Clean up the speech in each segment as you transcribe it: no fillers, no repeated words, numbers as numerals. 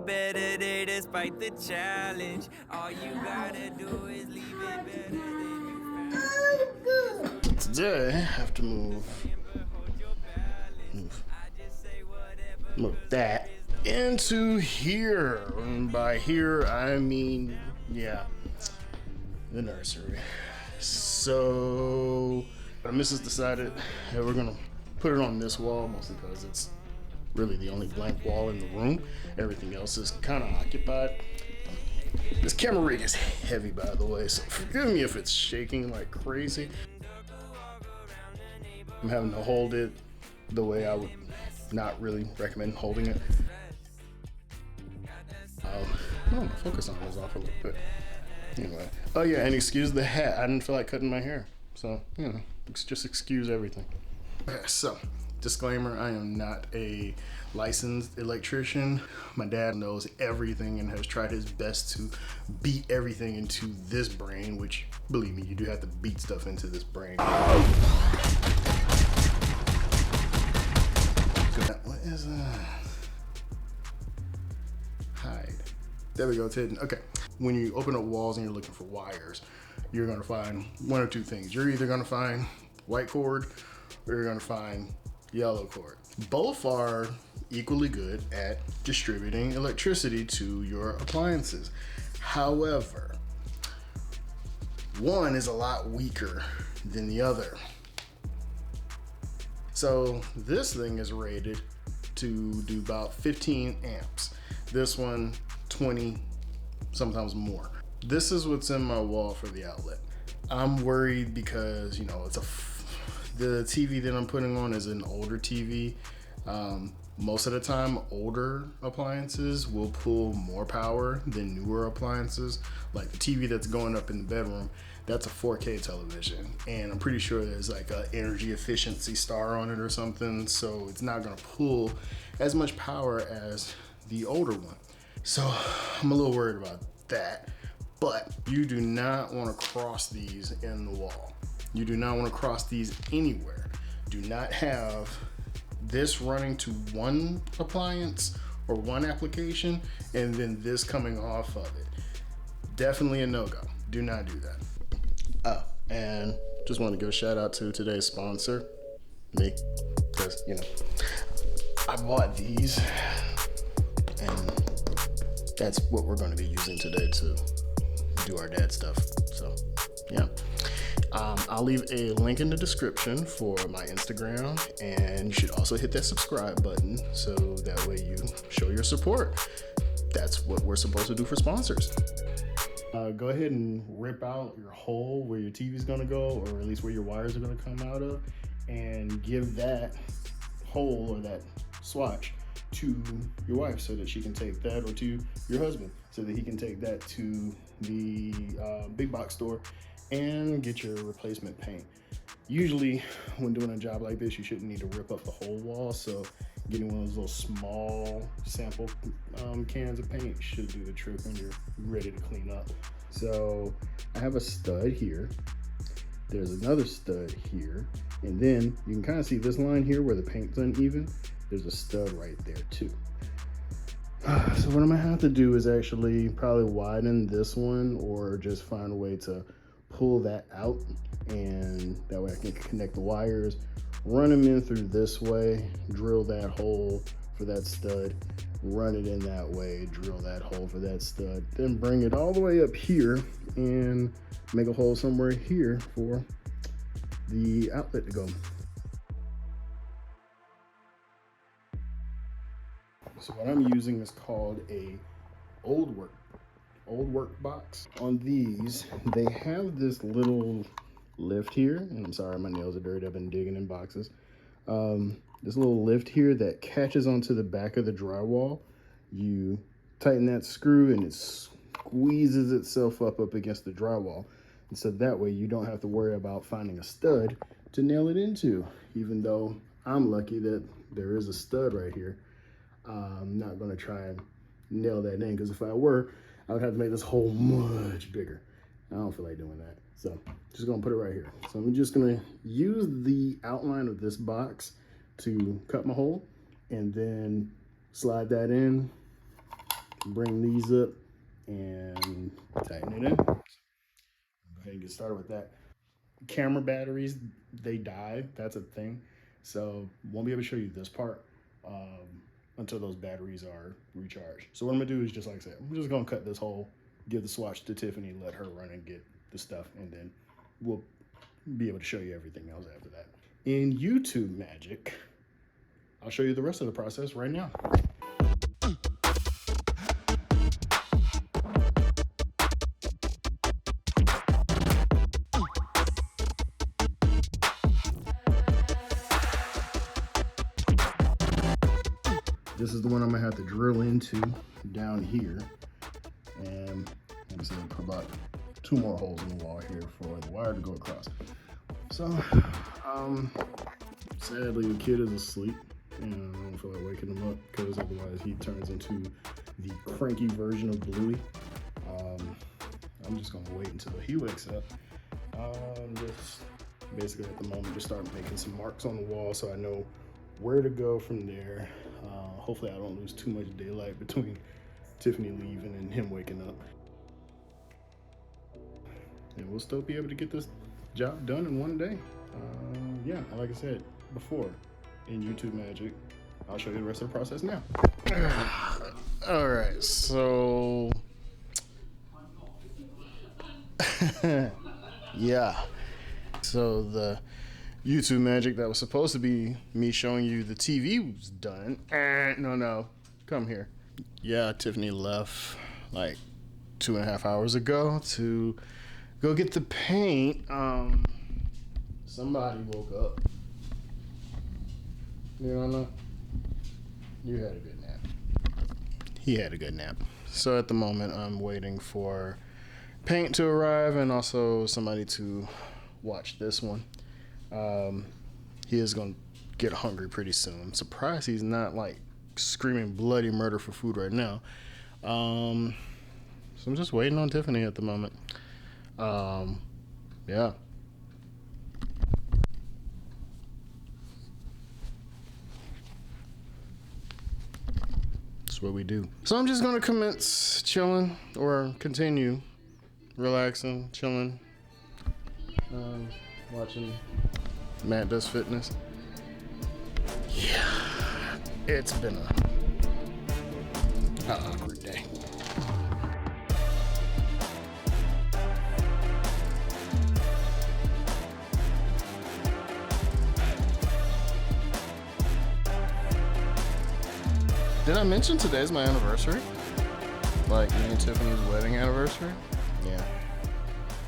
better day despite the challenge. All you gotta do is leave it better than you found it. Today, I have to move that into here. And by here, I mean, yeah, the nursery. So, the missus decided that we're gonna put it on this wall, mostly because it's really the only blank wall in the room. Everything else is kind of occupied. This camera rig is heavy, by the way, so forgive me if it's shaking like crazy. I'm having to hold it the way I would not really recommend holding it. The focus on it is off a little bit. Anyway, oh yeah, and excuse the hat. I didn't feel like cutting my hair, so you know, just excuse everything. Okay, so disclaimer: I am not a licensed electrician. My dad knows everything and has tried his best to beat everything into this brain, which, believe me, you do have to beat stuff into this brain. What is hide? There we go, it's hidden. Okay, when you open up walls and you're looking for wires, you're gonna find one or two things. You're either gonna find white cord or you're gonna find yellow cord. Both are equally good at distributing electricity to your appliances. However, one is a lot weaker than the other. So this thing is rated to do about 15 amps. This one, 20, sometimes more. This is what's in my wall for the outlet. I'm worried because, you know, the TV that I'm putting on is an older TV. Most of the time, older appliances will pull more power than newer appliances. Like the TV that's going up in the bedroom, that's a 4K television. And I'm pretty sure there's like an energy efficiency star on it or something. So it's not gonna pull as much power as the older one. So I'm a little worried about that. But you do not wanna cross these in the wall. You do not wanna cross these anywhere. Do not have this running to one appliance or one application and then this coming off of it. Definitely a no-go. Do not do that. Oh, and just want to give a shout out to today's sponsor, me, because, you know, I bought these and that's what we're going to be using today to do our dad stuff. So, yeah. I'll leave a link in the description for my Instagram, and you should also hit that subscribe button so that way you show your support. That's what we're supposed to do for sponsors. Go ahead and rip out your hole where your TV is going to go, or at least where your wires are going to come out of, and give that hole or that swatch to your wife so that she can take that, or to your husband so that he can take that to the big box store and get your replacement paint. Usually when doing a job like this, you shouldn't need to rip up the whole wall, so getting one of those little small sample cans of paint should do the trick when you're ready to clean up. So I have a stud here, there's another stud here, and then you can kind of see this line here where the paint's uneven. There's a stud right there too. So what I'm gonna have to do is actually probably widen this one, or just find a way to pull that out, and that way I can connect the wires, run them in through this way, drill that hole for that stud, run it in that way, drill that hole for that stud, then bring it all the way up here and make a hole somewhere here for the outlet to go. So what I'm using is called a old work box. On these, they have this little lift here, and I'm sorry, my nails are dirty, I've been digging in boxes. This little lift here that catches onto the back of the drywall. You tighten that screw and it squeezes itself up against the drywall. And so that way you don't have to worry about finding a stud to nail it into, even though I'm lucky that there is a stud right here. I'm not gonna try and nail that in, because if I were, I would have to make this hole much bigger. I don't feel like doing that. So just gonna put it right here. So I'm just gonna use the outline of this box to cut my hole, and then slide that in, bring these up and tighten it in. Go ahead and get started with that. Camera batteries, they die. That's a thing. So won't be able to show you this part until those batteries are recharged. So what I'm gonna do is, just like I said, I'm just gonna cut this hole, give the swatch to Tiffany, let her run and get the stuff, and then we'll be able to show you everything else after that. In YouTube magic, I'll show you the rest of the process right now. This is the one I'm gonna have to drill into down here. And like I said, put about 2 more holes in the wall here for the wire to go across. So, sadly the kid is asleep and I don't feel like waking him up, because otherwise he turns into the cranky version of Bluey. I'm just gonna wait until he wakes up. Just basically at the moment, just start making some marks on the wall so I know where to go from there. Hopefully I don't lose too much daylight between Tiffany leaving and him waking up. And we'll still be able to get this job done in one day. Yeah, like I said before, in YouTube magic, I'll show you the rest of the process now. All right, so yeah. So the YouTube magic that was supposed to be me showing you the TV was done. No, come here. Yeah, Tiffany left like 2.5 hours ago to go get the paint. Somebody woke up. You don't know? You had a good nap. He had a good nap. So at the moment, I'm waiting for paint to arrive and also somebody to watch this one. He is going to get hungry pretty soon. I'm surprised he's not like screaming bloody murder for food right now. So I'm just waiting on Tiffany at the moment. Yeah. That's what we do. So I'm just going to commence chilling, or continue relaxing, chilling, watching Matt Does Fitness. Yeah, it's been an awkward day. Did I mention today's my anniversary? Like me and Tiffany's wedding anniversary? Yeah,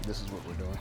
this is what we're doing.